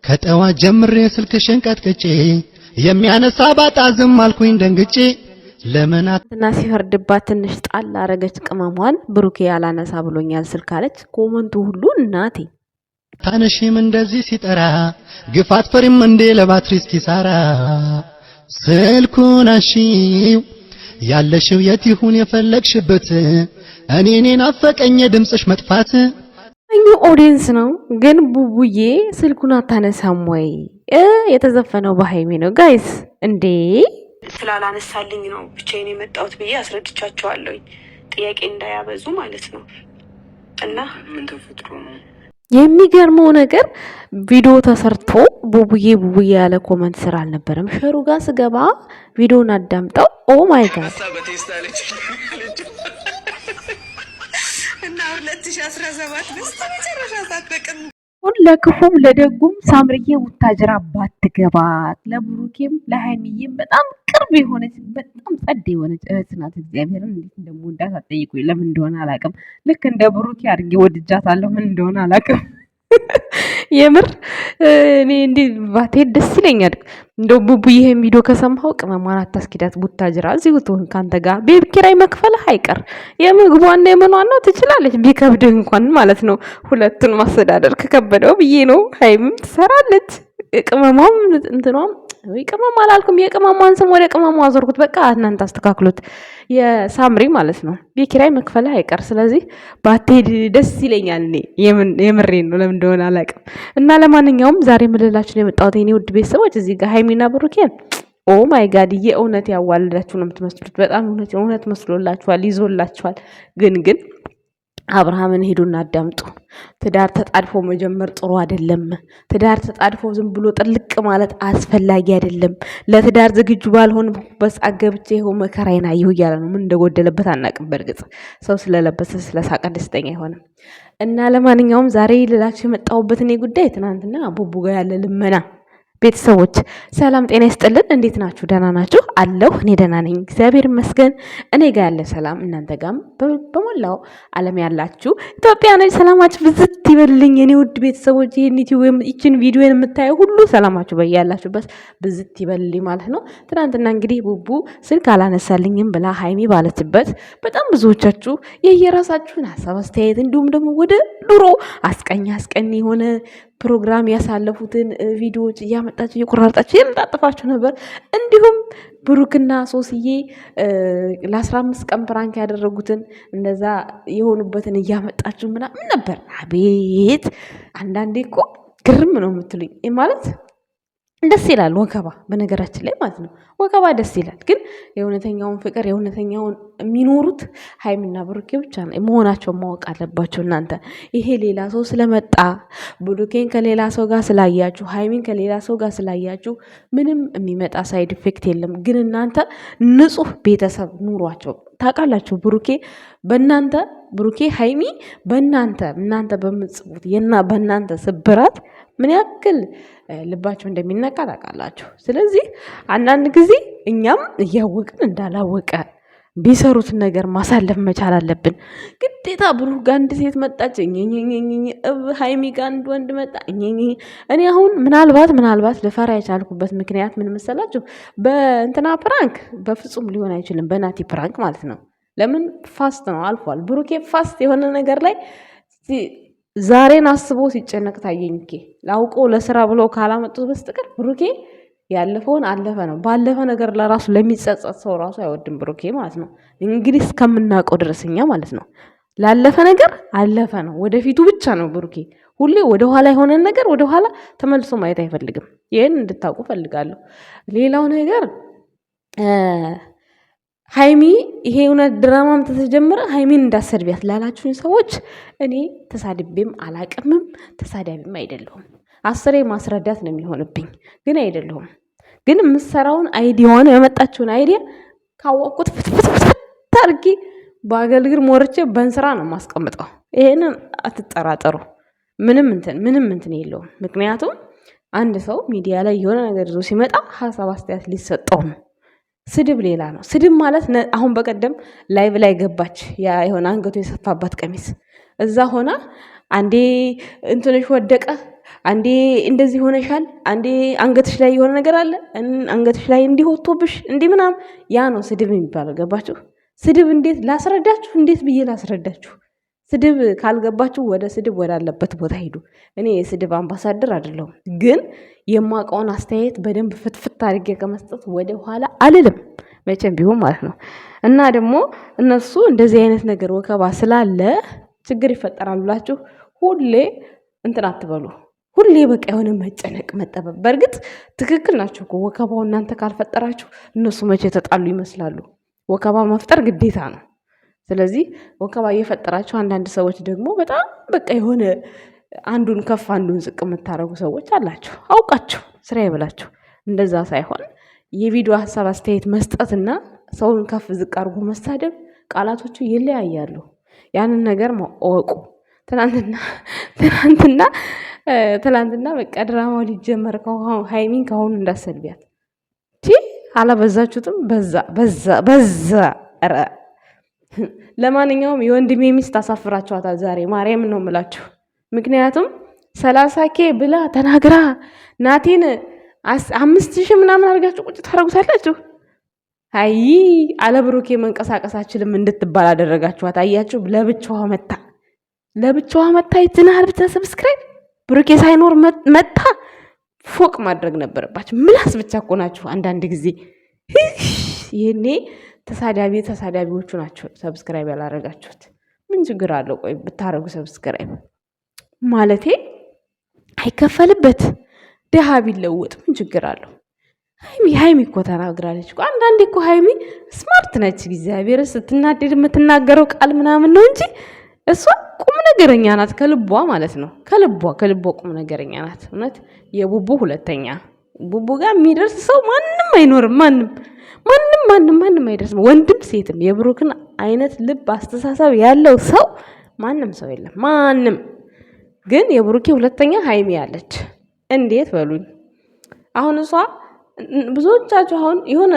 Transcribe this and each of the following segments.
ከጠዋት ጀምሬ ስልክሽን ቀጥቅጬ የሚያነሳ ባጣ ዝም አልኩኝ ደንግጬ ለምናትና ሲፈርድባት ትንሽ ጣል አረገች ቅመሟን ብሩኬ ያላነሳ ብሎኛል ስልክ አለች። ኮመንቱ ሁሉ እናቴ ታነሽም እንደዚህ ሲጠራ ግፋት ፈሪም እንደ ለባትሪስ ኪሳራ ስልኩን አሺው ያለሽው የት ይሁን የፈለግሽበት እኔን አፈቀኝ ድምጽሽ መጥፋት እኛ ኦዲየንስ ነው ግን ቡቡዬ ስልኩን አታነሳም ወይ? የተዘፈነው በሃይሜ ነው ጋይስ እንዴ ስላላነሳልኝ ነው ብቻዬን የመጣሁት ብዬ አስረድቻቸዋለሁኝ። ጥያቄ እንዳያበዙ ማለት ነው። እና ምን ተፈጥሮ ነው? የሚገርመው ነገር ቪዲዮ ተሰርቶ ቡቡዬ ያለ ኮመንት ስራ አልነበረም። ሸሩ ጋር ስገባ ቪዲዮን አዳምጠው ኦ ማይ ጋድ እና 2017 በስተመጨረሻ ሳትበቅም ለክፉም ለደጉም ሳምርዬ ውታጅራ ባትገባት ለብሩኬም ለሃይሚዬም በጣም ቅርብ የሆነች በጣም ጸድ የሆነች እህት ናት። እግዚአብሔርን እንዴት እንደምወዳት አትጠይቁኝ። ለምን እንደሆነ አላውቅም። ልክ እንደ ብሩኬ አድርጌ ወድጃታለሁ። ምን እንደሆነ አላውቅም። የምር እኔ እንዴ ባትሄድ ደስ ይለኛል። እንደው ቡቡዬ ይሄን ቪዲዮ ከሰማው ቅመሟን አታስኪዳት ቡታጅራ እዚሁ ትሆን ካንተ ጋር ቤት ኪራይ መክፈልህ አይቀር የምግቧና የምኗን ነው ትችላለች። ቢከብድህ እንኳን ማለት ነው ሁለቱን ማስተዳደር ከከበደው ብዬ ነው። ሃይምም ትሰራለች ቅመሟም እንትኗም ወይ ቅመም አላልኩም። የቅመሟን ስም ወደ ቅመሟ አዞርኩት። በቃ እናንተ አስተካክሉት። የሳምሪ ማለት ነው ቤት ኪራይ መክፈልህ አይቀር። ስለዚህ ባትሄድ ደስ ይለኛል። እኔ የምሬን ነው። ለምን እንደሆነ አላውቅም። እና ለማንኛውም ዛሬ ምልላችሁ ነው የመጣሁት የኔ ውድ ቤተሰቦች እዚህ ጋር ሃይሚና ብሩኬን ኦ ማይ ጋድ የእውነት ያዋልዳችሁ ነው የምትመስሉት። በጣም እውነት መስሎላችኋል፣ ይዞላችኋል። ግን አብርሃምን ሄዱና አዳምጡ። ትዳር ተጣድፎ መጀመር ጥሩ አይደለም። ትዳር ተጣድፎ ዝም ብሎ ጥልቅ ማለት አስፈላጊ አይደለም። ለትዳር ዝግጁ ባልሆን በጻገብቼ ይኸው መከራዬን አየሁ እያለ ነው። ምን እንደጎደለበት አናውቅም። በእርግጥ ሰው ስለለበሰ ስለሳቀ ደስተኛ አይሆንም። እና ለማንኛውም ዛሬ ልላችሁ የመጣሁበት እኔ ጉዳይ ትናንትና ቡቡ ጋር ያለ ልመና ቤተሰቦች ሰላም ጤና ይስጥልን። እንዴት ናችሁ? ደህና ናችሁ? አለሁ እኔ ደህና ነኝ፣ እግዚአብሔር ይመስገን። እኔ ጋር ያለ ሰላም እናንተ ጋርም በሞላው ዓለም ያላችሁ ኢትዮጵያኖች ሰላማችሁ ብዝት ይበልልኝ። የኔ ውድ ቤተሰቦች ይህችን ቪዲዮ የምታየው ሁሉ ሰላማችሁ በያላችሁበት ብዝት ይበልልኝ ማለት ነው። ትናንትና እንግዲህ ቡቡ ስልክ አላነሳልኝም ብላ ሃይሚ ባለችበት በጣም ብዙዎቻችሁ የየራሳችሁን ሀሳብ አስተያየት፣ እንዲሁም ደግሞ ወደ ድሮ አስቀኝ የሆነ ፕሮግራም ያሳለፉትን ቪዲዮዎች እያመጣችሁ እየቆራረጣችሁ የምታጥፋችሁ ነበር። እንዲሁም ብሩክና ሶስዬ ለ15 ቀን ፕራንክ ያደረጉትን እንደዛ የሆኑበትን እያመጣችሁ ምናምን ነበር። አቤት አንዳንዴ እኮ ግርም ነው የምትሉኝ ማለት ደስ ይላል። ወከባ በነገራችን ላይ ማለት ነው ወከባ ደስ ይላል። ግን የእውነተኛውን ፍቅር የእውነተኛውን የሚኖሩት ሃይሚና ብሩኬ ብቻ መሆናቸውን ማወቅ አለባቸው። እናንተ ይሄ ሌላ ሰው ስለመጣ ብሩኬን ከሌላ ሰው ጋር ስላያችሁ ሃይሚን ከሌላ ሰው ጋር ስላያችሁ ምንም የሚመጣ ሳይድ ኢፌክት የለም። ግን እናንተ ንጹህ ቤተሰብ ኑሯቸው ታውቃላችሁ። ብሩኬ ሃይሚ እናንተ በምጽፉት በእናንተ ስብራት ምን ያክል ልባቸው እንደሚነካ ታውቃላችሁ። ስለዚህ አንዳንድ ጊዜ እኛም እያወቅን እንዳላወቀ ቢሰሩት ነገር ማሳለፍ መቻል አለብን። ግዴታ ብሩክ ጋር አንድ ሴት መጣች፣ ሃይሚ ጋር አንድ ወንድ መጣ። እኔ አሁን ምናልባት ልፈራ የቻልኩበት ምክንያት ምን መሰላችሁ? በእንትና ፕራንክ በፍጹም ሊሆን አይችልም። በናቲ ፕራንክ ማለት ነው። ለምን ፋስት ነው አልፏል። ብሩኬ ፋስት የሆነ ነገር ላይ ዛሬን አስቦ ሲጨነቅ ታየኝ። ላውቆ ለስራ ብሎ ካላመጡት በስተቀር ብሩኬ ያለፈውን አለፈ ነው። ባለፈ ነገር ለራሱ ለሚጸጸት ሰው ራሱ አይወድም ብሩኬ ማለት ነው። እንግዲህ እስከምናውቀው ድረስኛ ማለት ነው። ላለፈ ነገር አለፈ ነው። ወደፊቱ ብቻ ነው ብሩኬ። ሁሌ ወደኋላ የሆነን ነገር ወደኋላ ተመልሶ ማየት አይፈልግም። ይህን እንድታውቁ ፈልጋለሁ። ሌላው ነገር ሃይሚ ይሄ እውነት ድራማም ተጀመረ። ሃይሚን እንዳሰድቢያት ላላችሁኝ ሰዎች እኔ ተሳድቤም አላቅምም ተሳዳቢም አይደለሁም። አስሬ ማስረዳት ነው የሚሆንብኝ፣ ግን አይደለሁም። ግን የምሰራውን አይዲያውን ያመጣችውን አይዲያ ካወቅኩት ፍትፍት አድርጌ በአገልግል ሞርቼ በእንስራ ነው የማስቀምጠው። ይሄንን አትጠራጠሩ። ምንም እንትን የለውም። ምክንያቱም አንድ ሰው ሚዲያ ላይ የሆነ ነገር ይዞ ሲመጣ ሀሳብ አስተያየት ሊሰጠው ነው። ስድብ ሌላ ነው። ስድብ ማለት አሁን በቀደም ላይቭ ላይ ገባች የሆነ አንገቱ የሰፋባት ቀሚስ እዛ ሆና አንዴ እንትንሽ ወደቀ አንዴ እንደዚህ ሆነሻል፣ አንዴ አንገትሽ ላይ የሆነ ነገር አለ፣ አንገትሽ ላይ እንዲወጥቶብሽ እንዲህ ምናምን፣ ያ ነው ስድብ የሚባለው። ገባችሁ? ስድብ እንዴት ላስረዳችሁ? እንዴት ብዬ ላስረዳችሁ? ስድብ ካልገባችሁ ወደ ስድብ ወዳለበት ቦታ ሂዱ። እኔ የስድብ አምባሳደር አይደለሁም፣ ግን የማውቀውን አስተያየት በደንብ ፍትፍት አድርጌ ከመስጠት ወደ ኋላ አልልም፣ መቼም ቢሆን ማለት ነው። እና ደግሞ እነሱ እንደዚህ አይነት ነገር ወከባ ስላለ ችግር ይፈጠራል ብላችሁ ሁሌ እንትን አትበሉ። ሁሌ በቃ የሆነ መጨነቅ መጠበብ። በእርግጥ ትክክል ናቸው እኮ ወከባው እናንተ ካልፈጠራችሁ እነሱ መቼ ተጣሉ ይመስላሉ። ወከባ መፍጠር ግዴታ ነው። ስለዚህ ወከባ እየፈጠራችሁ አንዳንድ ሰዎች ደግሞ በጣም በቃ የሆነ አንዱን ከፍ አንዱን ዝቅ የምታደርጉ ሰዎች አላችሁ፣ አውቃችሁ ስራ ይብላችሁ። እንደዛ ሳይሆን የቪዲዮ ሀሳብ አስተያየት መስጠትና ሰውን ከፍ ዝቅ አድርጎ መሳደብ ቃላቶቹ ይለያያሉ። ያንን ነገር እወቁ። ትናንትና በቃ ድራማው ሊጀመር ሃይሚን ከአሁኑ እንዳሰድቢያት አላበዛችሁትም? በዛ ኧረ ለማንኛውም የወንድሜ ሚስት አሳፍራችኋታል ዛሬ። ማርያምን ነው የምላችሁ። ምክንያቱም 30K ብላ ተናግራ ናቴን 5000 ምናምን አድርጋችሁ ቁጭ ታደርጉታላችሁ። አይ አለብሩኬ መንቀሳቀስ አችልም እንድትባል አደረጋችኋት። አያችሁ፣ ለብቻዋ መታ ይዝናል ብቻ ሰብስክራይብ ብሩኬ ሳይኖር መታ ፎቅ ማድረግ ነበረባችሁ። ምላስ ብቻ እኮ ናችሁ አንዳንድ ጊዜ። ይሄኔ ተሳዳቢዎቹ ናቸው ሰብስክራይብ ያላረጋችሁት። ምን ችግር አለው? ቆይ ብታረጉ ሰብስክራይብ ማለቴ አይከፈልበት፣ ደሃ ቢለወጥ ምን ችግር አለው? ሃይሚ እኮ ተናግራለች እኮ። አንዳንዴ እኮ ሃይሚ ስማርት ነች። እግዚአብሔር ስትናደድ የምትናገረው ቃል ምናምን ነው እንጂ እሷ ቁም ነገረኛ ናት፣ ከልቧ ማለት ነው። ከልቧ ቁም ነገረኛ ናት። እውነት የቡቡ ሁለተኛ ቡቡ ጋር የሚደርስ ሰው ማንም አይኖርም። ማንም አይደርስም። ወንድም ሴትም የብሩክን አይነት ልብ አስተሳሰብ ያለው ሰው ማንም ሰው የለም። ማንም ግን የብሩኬ ሁለተኛ ሃይሚ ያለች። እንዴት በሉኝ። አሁን እሷ ብዙዎቻችሁ አሁን የሆነ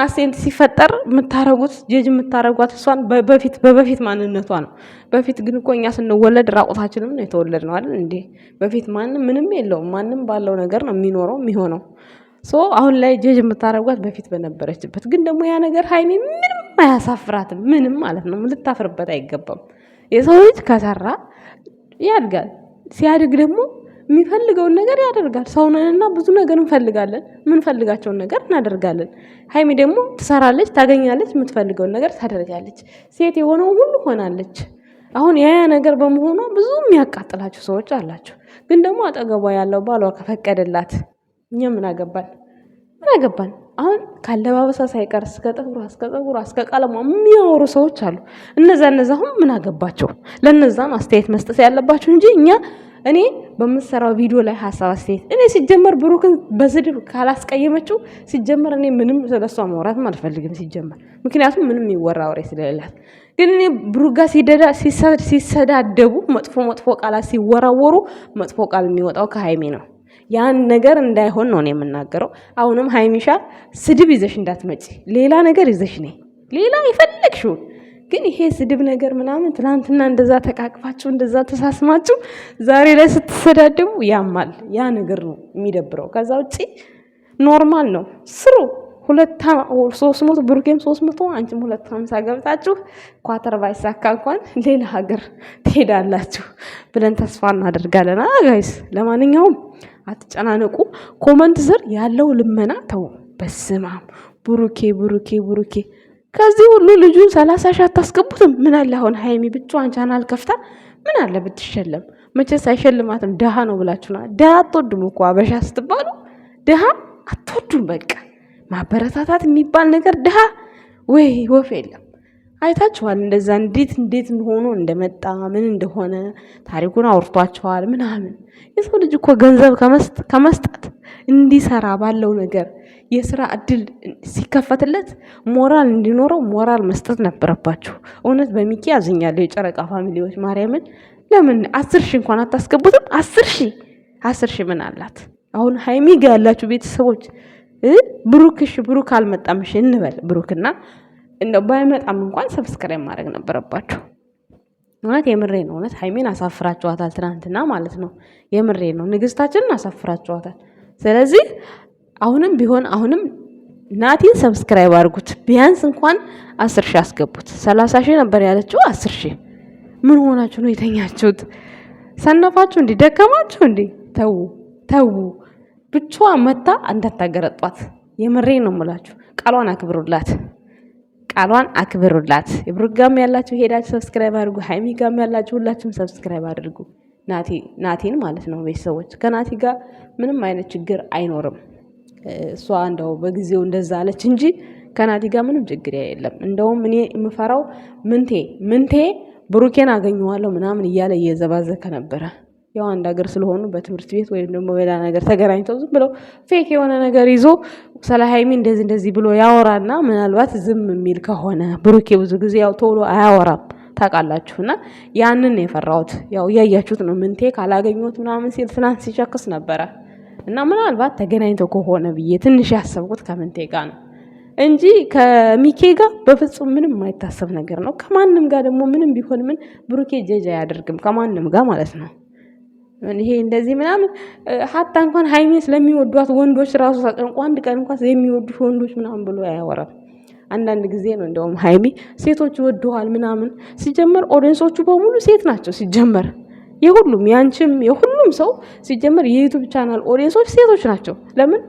አሴንት ሲፈጠር የምታረጉት ጀጅ የምታረጓት እሷን በበፊት ማንነቷ ነው። በፊት ግን እኮ እኛ ስንወለድ ራቁታችንም ነው የተወለድ ነው አይደል እንዴ? በፊት ማንም ምንም የለውም። ማንም ባለው ነገር ነው የሚኖረው የሚሆነው። አሁን ላይ ጀጅ የምታረጓት በፊት በነበረችበት። ግን ደግሞ ያ ነገር ሃይሚ ምንም አያሳፍራትም። ምንም ማለት ነው። ልታፍርበት አይገባም። የሰው ልጅ ከሰራ ያድጋል። ሲያድግ ደግሞ የሚፈልገውን ነገር ያደርጋል። ሰውነንና ብዙ ነገር እንፈልጋለን። የምንፈልጋቸውን ነገር እናደርጋለን። ሃይሚ ደግሞ ትሰራለች፣ ታገኛለች፣ የምትፈልገውን ነገር ታደርጋለች። ሴት የሆነው ሁሉ ሆናለች። አሁን ያ ነገር በመሆኗ ብዙ የሚያቃጥላችሁ ሰዎች አላችሁ። ግን ደግሞ አጠገቧ ያለው ባሏ ከፈቀደላት እኛ ምን አገባን? አሁን ካለባበሳ ሳይቀር እስከ ፀጉሯ እስከ ቀለሟ የሚያወሩ ሰዎች አሉ። እነዛ አሁን ምን አገባቸው? ለነዛም አስተያየት መስጠት ያለባቸው እንጂ እኔ በምሰራው ቪዲዮ ላይ ሀሳብ አስተያየት እኔ ሲጀመር ብሩክን በስድብ ካላስቀየመችው ሲጀመር እኔ ምንም ስለሷ ማውራትም አልፈልግም ሲጀመር። ምክንያቱም ምንም የሚወራ ወሬ ስለሌላት። ግን እኔ ብሩክ ጋር ሲሰዳደቡ መጥፎ ቃላት ሲወራወሩ መጥፎ ቃል የሚወጣው ከሃይሚ ነው። ያን ነገር እንዳይሆን ነው እኔ የምናገረው። አሁንም ሃይሚሻ ስድብ ይዘሽ እንዳትመጪ፣ ሌላ ነገር ይዘሽ ነይ፣ ሌላ የፈለግሽውን። ግን ይሄ ስድብ ነገር ምናምን ትናንትና እንደዛ ተቃቅፋችሁ እንደዛ ተሳስማችሁ ዛሬ ላይ ስትሰዳደቡ ያማል። ያ ነገር ነው የሚደብረው። ከዛ ውጪ ኖርማል ነው። ስሩ 300 ብሩኬም 300 አንቺም 250 ገብታችሁ ኳተር ባይሳካ እንኳን ሌላ ሀገር ትሄዳላችሁ ብለን ተስፋ እናደርጋለን። ጋይስ ለማንኛውም አትጨናነቁ። ኮመንት ስር ያለው ልመና ተው። በስማም ብሩኬ ከዚህ ሁሉ ልጁን 30 ሺህ አታስገቡትም? ምን አለ አሁን ሃይሚ ብቻዋን ቻናል ከፍታ ምን አለ ብትሸለም? መቼስ አይሸልማትም። ድሃ ነው ብላችሁና ድሃ አትወዱም እኮ አበሻ ስትባሉ ድሃ አትወዱም። በቃ ማበረታታት የሚባል ነገር ድሃ ወይ ወፍ የለም። አይታችኋል እንደዛ እንዴት ሆኖ እንደመጣ ምን እንደሆነ ታሪኩን አውርቷቸዋል ምናምን። የሰው ልጅ እኮ ገንዘብ ከመስጠት እንዲሰራ ባለው ነገር የስራ እድል ሲከፈትለት ሞራል እንዲኖረው ሞራል መስጠት ነበረባችሁ። እውነት በሚኪ ያዝኛለሁ። የጨረቃ ፋሚሊዎች ማርያምን ለምን 10 ሺህ እንኳን አታስገቡትም? 10 ሺህ ምን አላት? አሁን ሃይሚ ጋር ያላችሁ ቤተሰቦች ብሩክ አልመጣምሽ እንበል ብሩክና እንደው ባይመጣም እንኳን ሰብስክራይብ ማድረግ ነበረባችሁ። እውነት የምሬ ነው። እውነት ሀይሚን አሳፍራችኋታል ትናንትና ማለት ነው። የምሬ ነው። ንግስታችንን አሳፍራችኋታል። ስለዚህ አሁንም ቢሆን ናቲን ሰብስክራይብ አድርጉት። ቢያንስ እንኳን 10 ሺህ አስገቡት። 30 ሺህ ነበር ያለችው 10 ሺህ። ምን ሆናችሁ ነው የተኛችሁት? ሰነፋችሁ እንዲ ደከማችሁ እንዲ? ተው ብቻዋ መታ እንዳታገረጧት። የምሬ ነው የምላችሁ። ቃሏን አክብሩላት። የብሩክ ጋም ያላችሁ ሄዳችሁ ሰብስክራይብ አድርጉ። ሀይሚ ጋም ያላችሁ ሁላችሁም ሰብስክራይብ አድርጉ። ናቲን ማለት ነው። ቤተሰቦች ከናቲ ጋር ምንም አይነት ችግር አይኖርም። እሷ እንደው በጊዜው እንደዛ አለች እንጂ ከናቲ ጋር ምንም ችግር የለም። እንደውም እኔ የምፈራው ምንቴ ብሩኬን አገኘዋለሁ ምናምን እያለ እየዘባዘከ ነበረ። ያው አንድ ሀገር ስለሆኑ በትምህርት ቤት ወይም ደግሞ ሌላ ነገር ተገናኝተው ዝም ብለው ፌክ የሆነ ነገር ይዞ ስለ ሀይሚ እንደዚህ ብሎ ያወራና ምናልባት ዝም የሚል ከሆነ ብሩኬ ብዙ ጊዜ ያው ቶሎ አያወራም ታውቃላችሁና ያንን የፈራሁት ያው እያያችሁት ነው። ምንቴ ካላገኘሁት ምናምን ሲል ትናንት ሲቸክስ ነበረ እና ምናልባት ተገናኝተው ከሆነ ብዬ ትንሽ ያሰብኩት ከምንቴ ጋር ነው እንጂ ከሚኬ ጋር በፍጹም ምንም የማይታሰብ ነገር ነው። ከማንም ጋር ደግሞ ምንም ቢሆን ምን ብሩኬ ጀጃ አያደርግም ከማንም ጋር ማለት ነው። ይሄ እንደዚህ ምናምን ሀታ እንኳን ሀይሚን ስለሚወዷት ወንዶች ራሱ ተጨንቆ አንድ ቀን እንኳን የሚወዱሽ ወንዶች ምናምን ብሎ አያወራም። አንዳንድ ጊዜ ነው እንደውም ሀይሚ ሴቶች ይወዱሃል ምናምን። ሲጀመር ኦዲየንሶቹ በሙሉ ሴት ናቸው። ሲጀመር የሁሉም ያንቺም የሁሉም ሰው ሲጀመር የዩቲዩብ ቻናል ኦዲየንሶች ሴቶች ናቸው። ለምን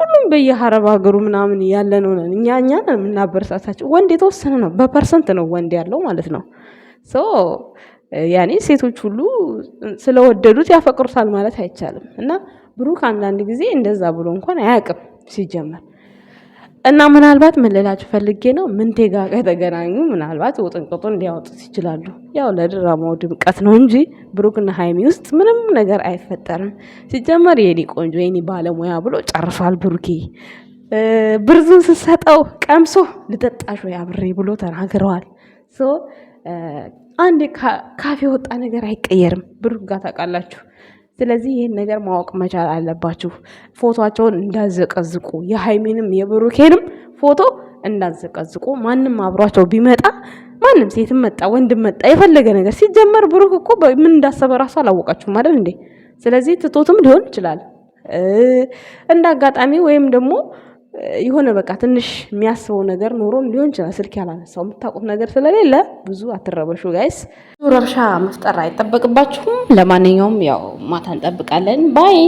ሁሉም በየሀረብ ሀገሩ ምናምን ያለ ነው ነን እኛ ነን የምናበረታታቸው። ወንድ የተወሰነ ነው፣ በፐርሰንት ነው ወንድ ያለው ማለት ነው። ሶ ያኔ ሴቶች ሁሉ ስለወደዱት ያፈቅሩታል ማለት አይቻልም። እና ብሩክ አንዳንድ ጊዜ እንደዛ ብሎ እንኳን አያውቅም ሲጀመር። እና ምናልባት ምን ልላችሁ ፈልጌ ነው ምንቴ ጋር ከተገናኙ ምናልባት ውጥንቅጡን ሊያወጡት ይችላሉ። ያው ለድራማው ድምቀት ነው እንጂ ብሩክና ሀይሚ ውስጥ ምንም ነገር አይፈጠርም። ሲጀመር የኔ ቆንጆ የኔ ባለሙያ ብሎ ጨርሷል ብሩኬ። ብርዙን ስትሰጠው ቀምሶ ልጠጣሽ ወይ አብሬ ብሎ ተናግረዋል። አንድ ካፌ ወጣ ነገር አይቀየርም ብሩክ ጋር ታውቃላችሁ። ስለዚህ ይህን ነገር ማወቅ መቻል አለባችሁ። ፎቶቸውን እንዳዘቀዝቁ የሃይሚንም የብሩኬንም ፎቶ እንዳዘቀዝቁ። ማንም አብሯቸው ቢመጣ ማንም ሴትም መጣ ወንድም መጣ የፈለገ ነገር ሲጀመር ብሩክ እኮ ምን እንዳሰበ ራሱ አላወቃችሁም አይደል እንዴ? ስለዚህ ትቶትም ሊሆን ይችላል እንደ አጋጣሚ ወይም ደግሞ የሆነ በቃ ትንሽ የሚያስበው ነገር ኖሮም ሊሆን ይችላል። ስልክ ያላነሳው የምታውቁት ነገር ስለሌለ ብዙ አትረበሹ ጋይስ። ረብሻ መፍጠር አይጠበቅባችሁም። ለማንኛውም ያው ማታ እንጠብቃለን ባይ